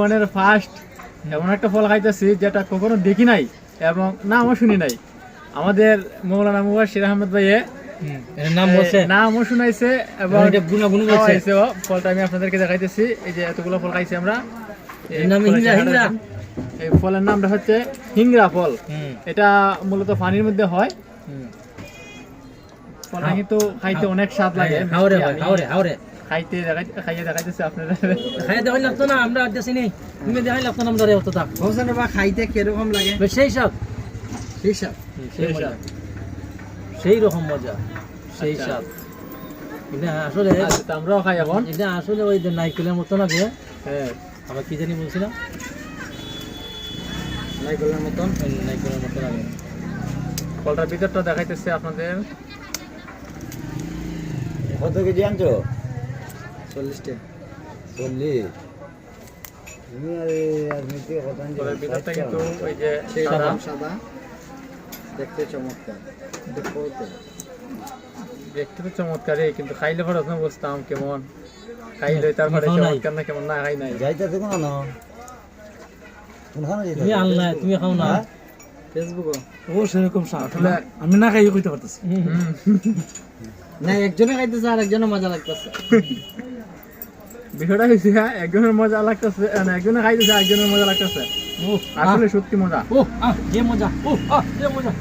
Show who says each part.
Speaker 1: জীবনের ফার্স্ট এমন একটা ফল খাইতেছি যেটা কখনো দেখি নাই এবং নামও শুনি নাই। আমাদের মৌলানা মুবাশশির আহমেদ ভাইয়ে নামও শুনাইছে এবং খাওয়াইছে। ফলটা আমি আপনাদেরকে দেখাইতেছি। এই যে এতগুলো ফল খাইছি আমরা। এই ফলের নামটা হচ্ছে হিংরা ফল। এটা মূলত পানির মধ্যে হয়। ফলটা কিন্তু খাইতে অনেক স্বাদ লাগে। খাইতে খাইয়ে দেখাইতেছে আপনারা।
Speaker 2: খাইয়ে দেখাই লাগতো না, আমরা আদেছি নেই। তুমি দেখাই লাগতো না আমরা অতটা।
Speaker 3: বলছেন বা খাইতে কিরকম লাগে?
Speaker 2: সেই স্বাদ,
Speaker 3: সেই স্বাদ,
Speaker 2: সেই স্বাদ, সেই রকম মজা, সেই স্বাদ। এটা আসলে
Speaker 1: আমরাও খাই এখন।
Speaker 2: এটা আসলে ওই নাইকেলের মতো লাগে।
Speaker 1: হ্যাঁ,
Speaker 2: আমরা কি জানি বলছিলাম,
Speaker 3: নাইকেলের মতন,
Speaker 2: নাইকেলের মতো লাগে।
Speaker 1: ফলটার ভিতরটা দেখাইতেছে আপনাদের।
Speaker 3: কত কেজি আনছো? 40টা। 40। তুমি আর নিতে কত আনছো?
Speaker 1: ফলের ভিতরটা কিন্তু ওই যে
Speaker 3: সাদা, দেখতে চমৎকার।
Speaker 1: দেখতে তো চমৎকারই, কিন্তু খাইলে পরে আপনি বুঝতাম কেমন। খাইলে তারপরে চমৎকার না কেমন না খাই নাই।
Speaker 3: যাইতেছে কোন না? কোনখানে যাইতেছে?
Speaker 2: তুমি আল্লাহ, তুমি খাও না।
Speaker 3: ফেসবুকে
Speaker 2: ও সেরকম স্বাদ। আমি না খাইয়ে কইতে পারতেছি
Speaker 3: না, একজনে খাইতেছে আর একজনের মজা লাগতেছে।
Speaker 1: বিষয়টা হয়েছে একজনের মজা লাগতেছে, একজনে খাইতেছে একজনের মজা লাগতেছে। আসলে সত্যি মজা।
Speaker 2: ও যে মজা, ও যে মজা।